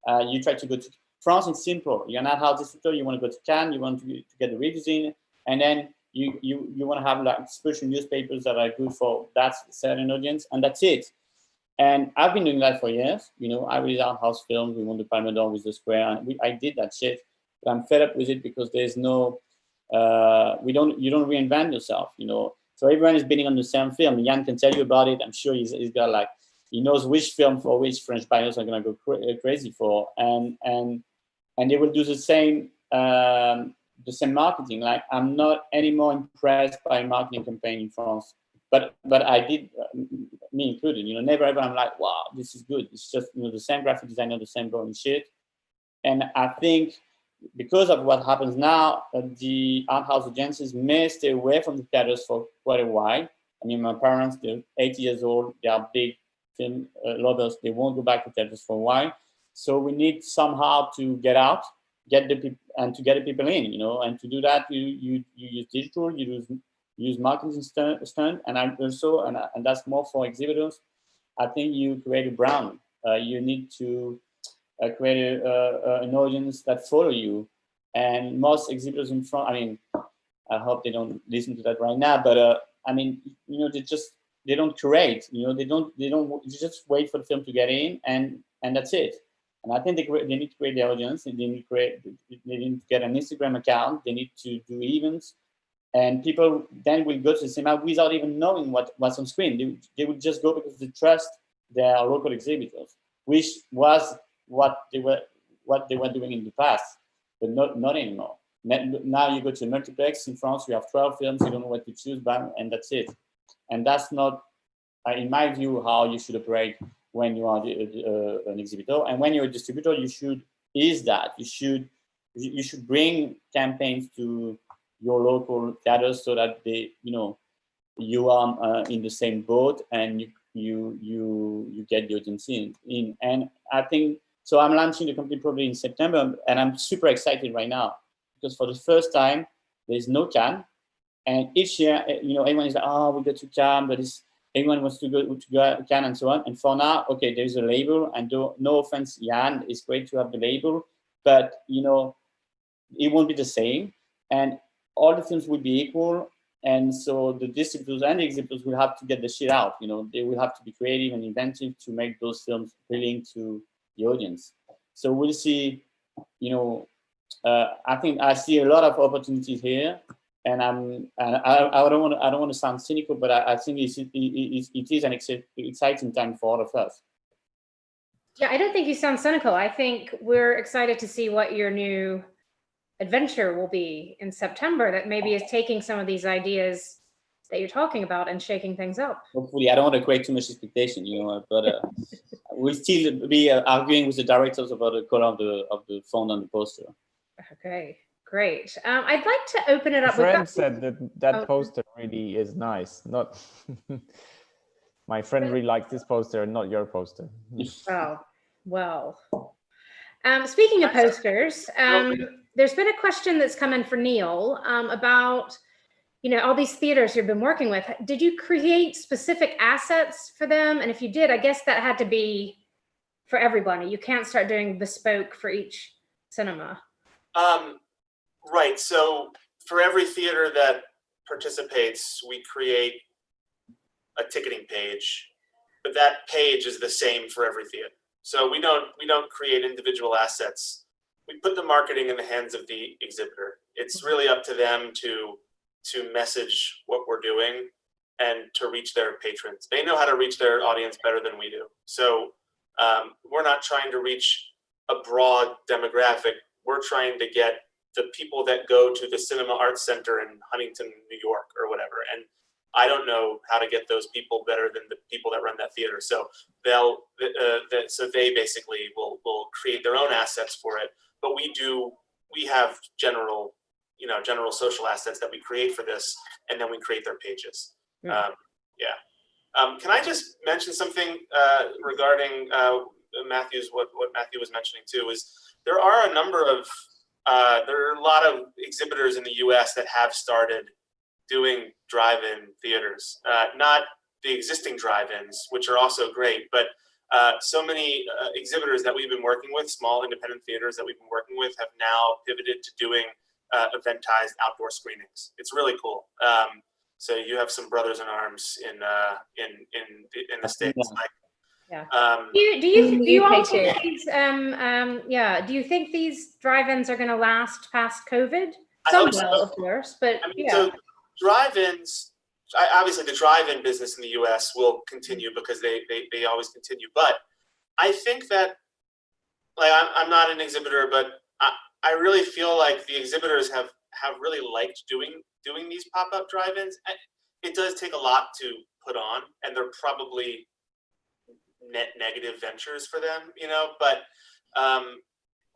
You try to go to France. It's simple. You're not how distributor. You want to go to Cannes. You want to get the reviews in, and then you want to have like special newspapers that are good for that certain audience, and that's it. And I've been doing that for years. I release art house films. We won the Palme d'Or with the Square, and I did that shit. But I'm fed up with it because there's no. You don't reinvent yourself. So everyone is bidding on the same film. Yann can tell you about it. I'm sure he's got he knows which film for which French buyers are going to go crazy for, and they will do the same marketing. Like, I'm not anymore impressed by a marketing campaign in France, but I did, me included. Never ever I'm like, wow, this is good. It's just the same graphic designer, the same boring shit. And I think because of what happens now, the art house agencies may stay away from the theaters for quite a while. I mean, my parents, they're 80 years old. They are big film lovers. They won't go back to theaters for a while. So we need somehow to get out, get the people, and to get the people in. And to do that, you use digital, you use marketing stunt, and that's more for exhibitors. I think you create a brand. You need to create an audience that follow you, and most exhibitors in France. I mean, I hope they don't listen to that right now, but I mean, they don't curate. They just wait for the film to get in, and that's it. And I think they need to create the audience, and they need to get an Instagram account. They need to do events, and people then will go to the cinema without even knowing what's on screen. They would just go because they trust their local exhibitors, which was what they were doing in the past, but not anymore. Now you go to a multiplex in France, you have 12 films, you don't know what to choose, and that's it. And that's not in my view, how you should operate when you are an exhibitor. And when you're a distributor, you should bring campaigns to your local theaters so that they, you are in the same boat and you get the audience in. And I think, so I'm launching the company probably in September, and I'm super excited right now because for the first time, there's no Cannes. And each year, everyone is like, oh, we go to Cannes, but everyone wants to go to Cannes and so on. And for now, okay, there's a label, and no offense, Jan, it's great to have the label, but it won't be the same, and all the films will be equal. And so the distributors and the exhibitors will have to get the shit out. They will have to be creative and inventive to make those films appealing to the audience. So we'll see. I think I see a lot of opportunities here. And I don't want to sound cynical, but I think it is an exciting time for all of us. Yeah, I don't think you sound cynical. I think we're excited to see what your new adventure will be in September that maybe is taking some of these ideas that you're talking about and shaking things up. Hopefully, I don't want to create too much expectation, but we'll still be arguing with the directors about the color of the font on the poster. Okay. Great. I'd like to open it up. A friend said that poster really is nice. Not my friend really likes this poster, not your poster. Oh, well. Speaking of posters, there's been a question that's come in for Neil about, all these theaters you've been working with. Did you create specific assets for them? And if you did, I guess that had to be for everybody. You can't start doing bespoke for each cinema. Right. So for every theater that participates, we create a ticketing page, but that page is the same for every theater. So we don't create individual assets. We put the marketing in the hands of the exhibitor. It's really up to them to message what we're doing and to reach their patrons. They know how to reach their audience better than we do. So we're not trying to reach a broad demographic. We're trying to get the people that go to the Cinema Arts Center in Huntington, New York, or whatever. And I don't know how to get those people better than the people that run that theater. So they basically will create their own assets for it. But we have general social assets that we create for this, and then we create their pages. Yeah. Can I just mention something regarding Matthew's what Matthew was mentioning too? Is there are a lot of exhibitors in the U.S. that have started doing drive-in theaters, not the existing drive-ins, which are also great, but so many exhibitors that we've been working with, small independent theaters that we've been working with, have now pivoted to doing eventized outdoor screenings. It's really cool. So you have some brothers in arms in the States. Yeah. Do you all think these? Do you think these drive-ins are going to last past COVID? Some will, of course, but So drive-ins. Obviously, the drive-in business in the U.S. will continue because they always continue. But I think that, I'm not an exhibitor, but I really feel like the exhibitors have really liked doing these pop-up drive-ins. It does take a lot to put on, and they're probably net negative ventures for them, but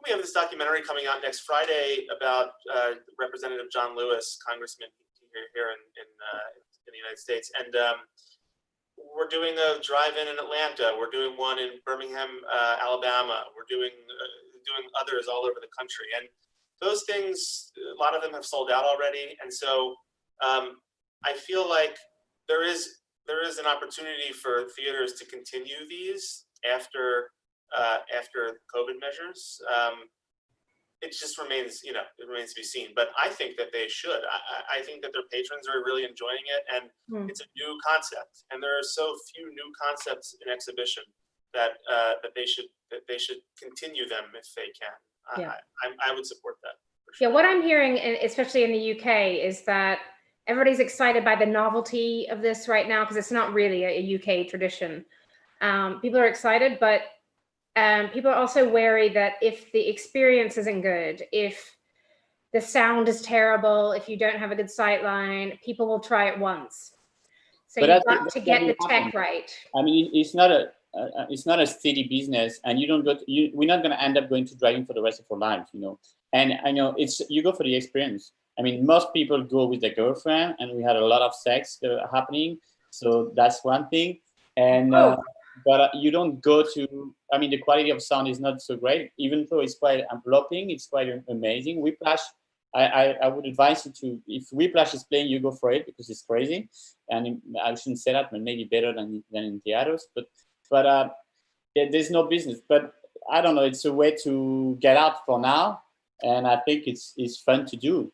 we have this documentary coming out next Friday about Representative John Lewis, congressman here in the United States, and we're doing a drive-in Atlanta. We're doing one in Birmingham, Alabama. We're doing others all over the country, and those things, a lot of them have sold out already, and so I feel like there is an opportunity for theaters to continue these after COVID measures. It just remains, it remains to be seen. But I think that they should. I think that their patrons are really enjoying it, and it's a new concept. And there are so few new concepts in exhibition that they should continue them if they can. I would support that. For sure. Yeah, what I'm hearing, especially in the UK, is that everybody's excited by the novelty of this right now because it's not really a UK tradition. People are excited, but people are also wary that if the experience isn't good, if the sound is terrible, if you don't have a good sight line, people will try it once. So But you've that's got to get the what tech happens. right. I mean, it's not a steady business, and you don't go. We're not going to end up going to driving for the rest of our lives, you know. And I know you go for the experience. I mean, most people go with their girlfriend, and we had a lot of sex happening, so that's one thing. And but you don't go to. I mean, the quality of sound is not so great, even though it's quite enveloping. It's quite amazing. Whiplash. I would advise you to, if Whiplash is playing, you go for it because it's crazy. And I shouldn't say that, but maybe better than in theaters. But there's no business. But I don't know. It's a way to get out for now, and I think it's fun to do.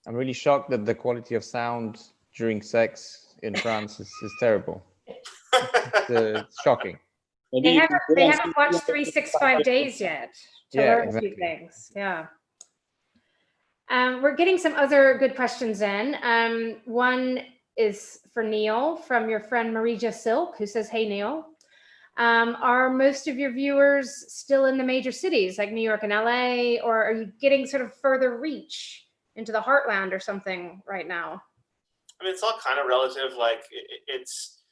I'm really shocked that the quality of sound during sex in France is terrible. It's shocking. They haven't watched 365 Days yet to learn a few things. Yeah. We're getting some other good questions in. One is for Neil from your friend Marija Silk, who says, "Hey, Neil, are most of your viewers still in the major cities like New York and LA, or are you getting sort of further reach into the heartland or something right now?" I mean, it's all kind of relative. Like it's,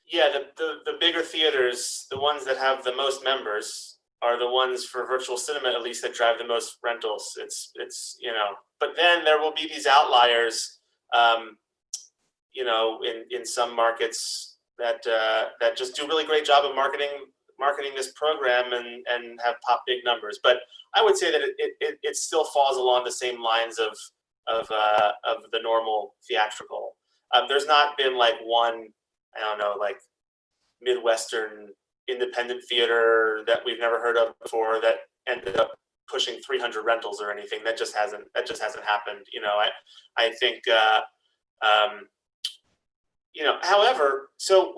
yeah, the bigger theaters, the ones that have the most members, are the ones for virtual cinema, at least, that drive the most rentals. It's you know, but then there will be these outliers, you know, in some markets that just do a really great job of marketing this program and have pop big numbers. But I would say that it still falls along the same lines of the normal theatrical. There's not been like one, I don't know, like Midwestern independent theater that we've never heard of before that ended up pushing 300 rentals or anything. That just hasn't happened. You know, I think you know, however, so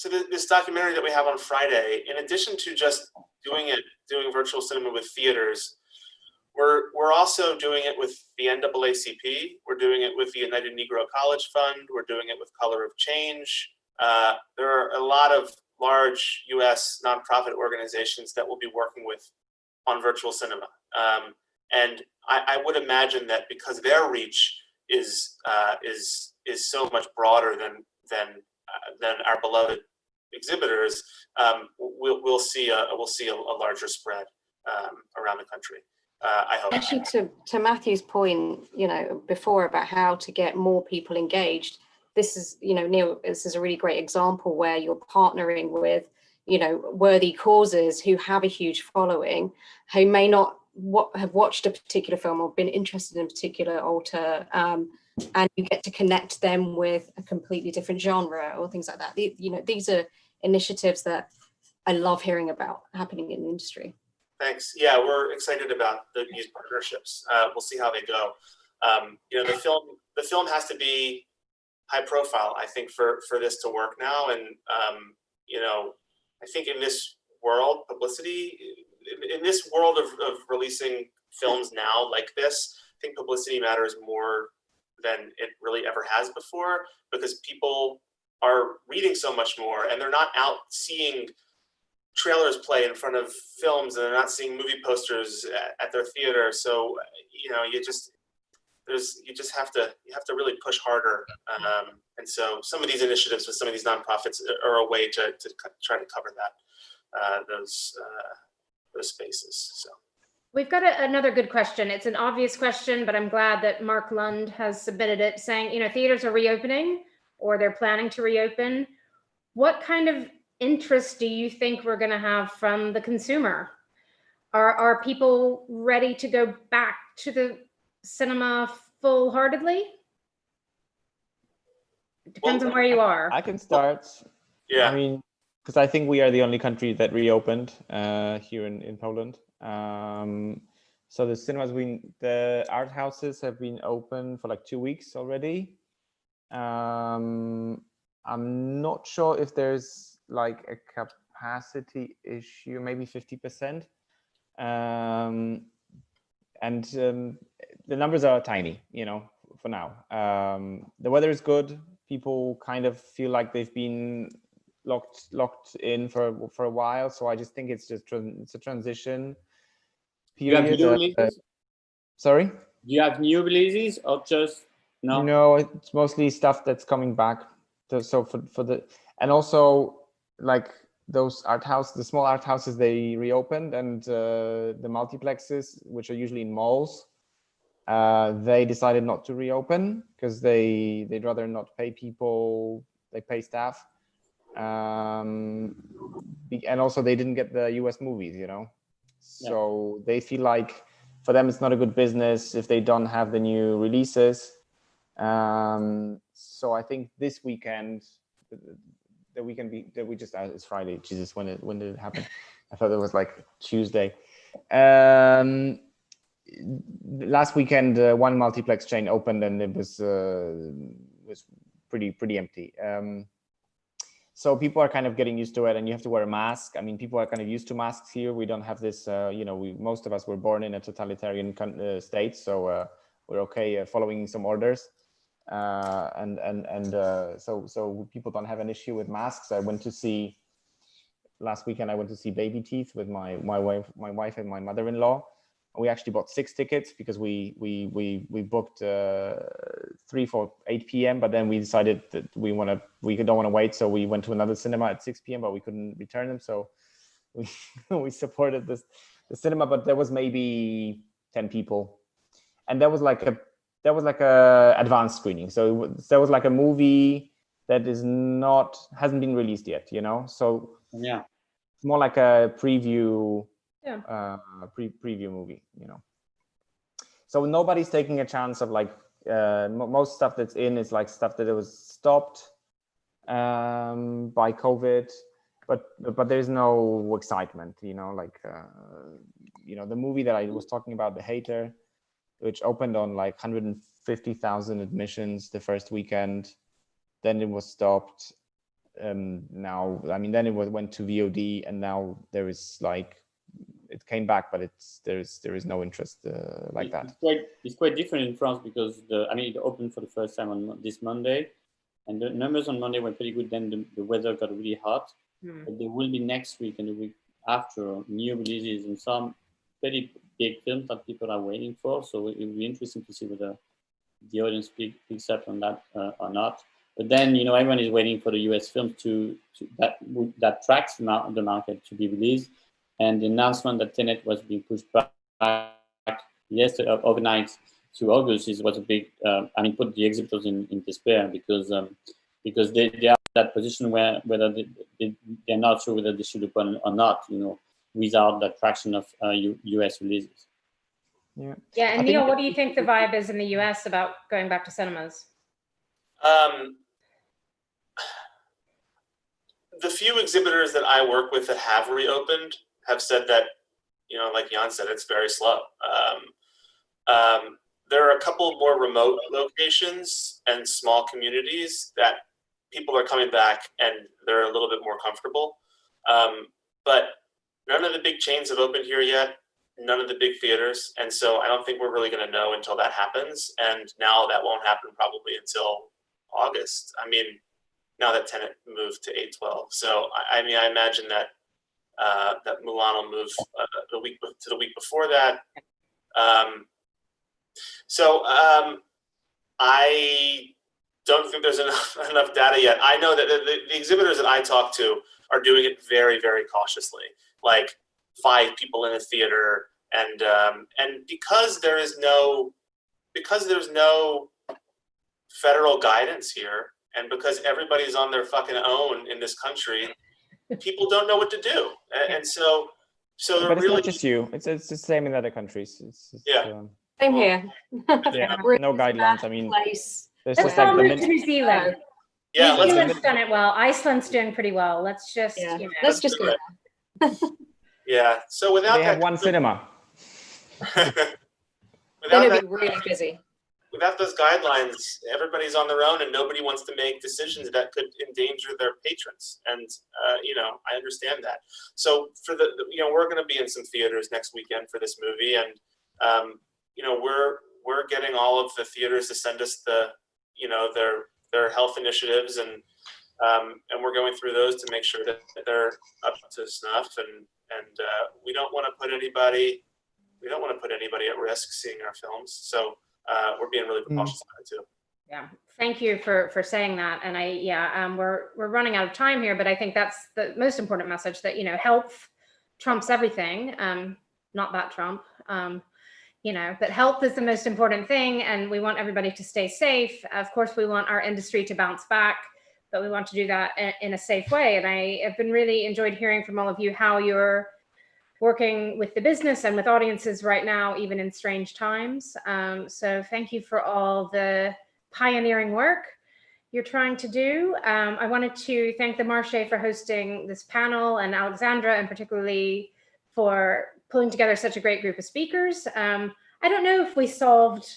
this documentary that we have on Friday, in addition to just doing virtual cinema with theaters, we're also doing it with the NAACP. We're doing it with the United Negro College Fund. We're doing it with Color of Change. There are a lot of large U.S. nonprofit organizations that we'll be working with on virtual cinema, and I would imagine that because their reach is so much broader than our beloved exhibitors, we'll see a larger spread around the country. I hope. Actually, to Matthew's point, you know, before about how to get more people engaged, this is, you know, Neil, this is a really great example where you're partnering with, you know, worthy causes who have a huge following, who may not have watched a particular film or been interested in a particular author, and you get to connect them with a completely different genre or things like that. You know, these are initiatives that I love hearing about happening in the industry. Thanks. Yeah, we're excited about these partnerships. We'll see how they go. You know, the film has to be high profile, I think, for this to work now. And you know, I think in this world, publicity, in this world of releasing films now like this, I think publicity matters more than it really ever has before, because people are reading so much more and they're not out seeing trailers play in front of films, and they're not seeing movie posters at their theater. So, you know, you have to really push harder. And so some of these initiatives with some of these nonprofits are a way to try to cover that, those spaces. So. We've got another good question. It's an obvious question, but I'm glad that Mark Lund has submitted it, saying, you know, theaters are reopening or they're planning to reopen. What kind of interest do you think we're going to have from the consumer? Are people ready to go back to the cinema full-heartedly? Depends on where you are. I can start. Yeah. I mean, because I think we are the only country that reopened here in Poland. So the cinemas, the art houses have been open for like 2 weeks already. I'm not sure if there's like a capacity issue, maybe 50%. And the numbers are tiny, you know, for now. The weather is good. People kind of feel like they've been locked in for a while. So I just think it's a transition period. You have new releases? Sorry? Do you have new releases or just No. No, it's mostly stuff that's coming back. So for the, and also like those the small art houses, they reopened, and the multiplexes, which are usually in malls, they decided not to reopen because they'd rather not pay people. They pay staff, and also they didn't get the US movies, so they feel like for them it's not a good business if they don't have the new releases. So I think this weekend, the weekend that we just it's Friday. Jesus, when did it happen? I thought it was like Tuesday. Last weekend, one multiplex chain opened, and it was pretty empty. So people are kind of getting used to it, and you have to wear a mask. I mean, people are kind of used to masks here. We don't have this. Most of us were born in a totalitarian state, so we're okay following some orders. So people don't have an issue with masks. Last weekend I went to see Baby Teeth with my wife and my mother-in-law. We actually bought 6 tickets because we booked 3 for 8 p.m. But then we decided that we don't want to wait, so we went to another cinema at 6 p.m. But we couldn't return them, so we supported the cinema. But there was maybe 10 people, and that was like a advanced screening. So there was like a movie that hasn't been released yet, So yeah, more like a preview. Preview movie, So nobody's taking a chance of like most stuff that's in is like stuff that it was stopped by COVID, but there's no excitement, like the movie that I was talking about, The Hater, which opened on like 150,000 admissions the first weekend, then it was stopped. Now, I mean, then it went to VOD, and now there is like. It came back, but there is no interest like that. It's quite different in France because it opened for the first time on this Monday, and the numbers on Monday were pretty good. Then the weather got really hot. But there will be next week and the week after new releases and some pretty big films that people are waiting for. So it will be interesting to see whether the audience picks up on that or not. But then everyone is waiting for the US films that tracks the market to be released. And the announcement that Tenet was being pushed back yesterday, overnight to August, was a big. Put the exhibitors in despair because they are in that position where whether they're not sure whether they should open or not. Without the traction of US releases. Yeah, and Neil, what do you think the vibe is in the US about going back to cinemas? The few exhibitors that I work with that have reopened have said that, like Jan said, it's very slow. There are a couple more remote locations and small communities that people are coming back and they're a little bit more comfortable. But none of the big chains have opened here yet, none of the big theaters. And so I don't think we're really going to know until that happens. And now that won't happen probably until August. I mean, now that Tenet moved to 8/12. So, I imagine that that Mulan will move the week before that. I don't think there's enough data yet. I know that the exhibitors that I talk to are doing it very, very cautiously, like 5 people in a theater, and because there's no federal guidance here, and because everybody's on their fucking own in this country, people don't know what to do, and so but it's not just you. It's the same in other countries. Same here. Yeah, no guidelines. I mean, place. there's Let's just like all move to New Zealand. Yeah, New Zealand's done it well. Iceland's doing pretty well. Let's just let's just go. Yeah. So without they have one cinema. Then it'd be really busy. Without those guidelines, everybody's on their own, and nobody wants to make decisions that could endanger their patrons. And I understand that. So for we're going to be in some theaters next weekend for this movie, and we're getting all of the theaters to send us their health initiatives, and we're going through those to make sure that they're up to snuff, and we don't want to put anybody at risk seeing our films. So we're being really cautious about it too. Yeah, thank you for saying that. And we're running out of time here, but I think that's the most important message, that, you know, health trumps everything. Not that Trump, you know, but health is the most important thing, and we want everybody to stay safe. Of course, we want our industry to bounce back, but we want to do that in a safe way. And I have been really enjoyed hearing from all of you how you're working with the business and with audiences right now, even in strange times. So thank you for all the pioneering work you're trying to do. I wanted to thank the Marché for hosting this panel, and Alexandra, and particularly for pulling together such a great group of speakers. I don't know if we solved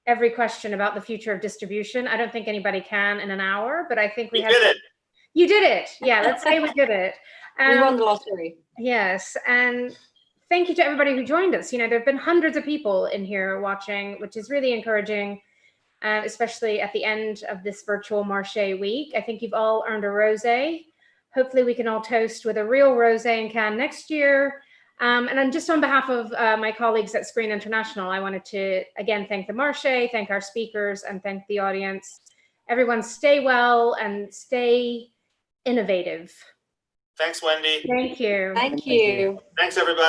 every question about the future of distribution. I don't think anybody can in an hour, but I think we did it. You did it. Yeah, let's say we did it. We won the lottery. Yes, and thank you to everybody who joined us. You know, there have been hundreds of people in here watching, which is really encouraging, especially at the end of this virtual Marché week. I think you've all earned a rosé. Hopefully we can all toast with a real rosé in Cannes next year. And then just on behalf of my colleagues at Screen International, I wanted to, again, thank the Marché, thank our speakers, and thank the audience. Everyone stay well and stay innovative. Thanks, Wendy. Thank you. Thank you. Thanks, everybody.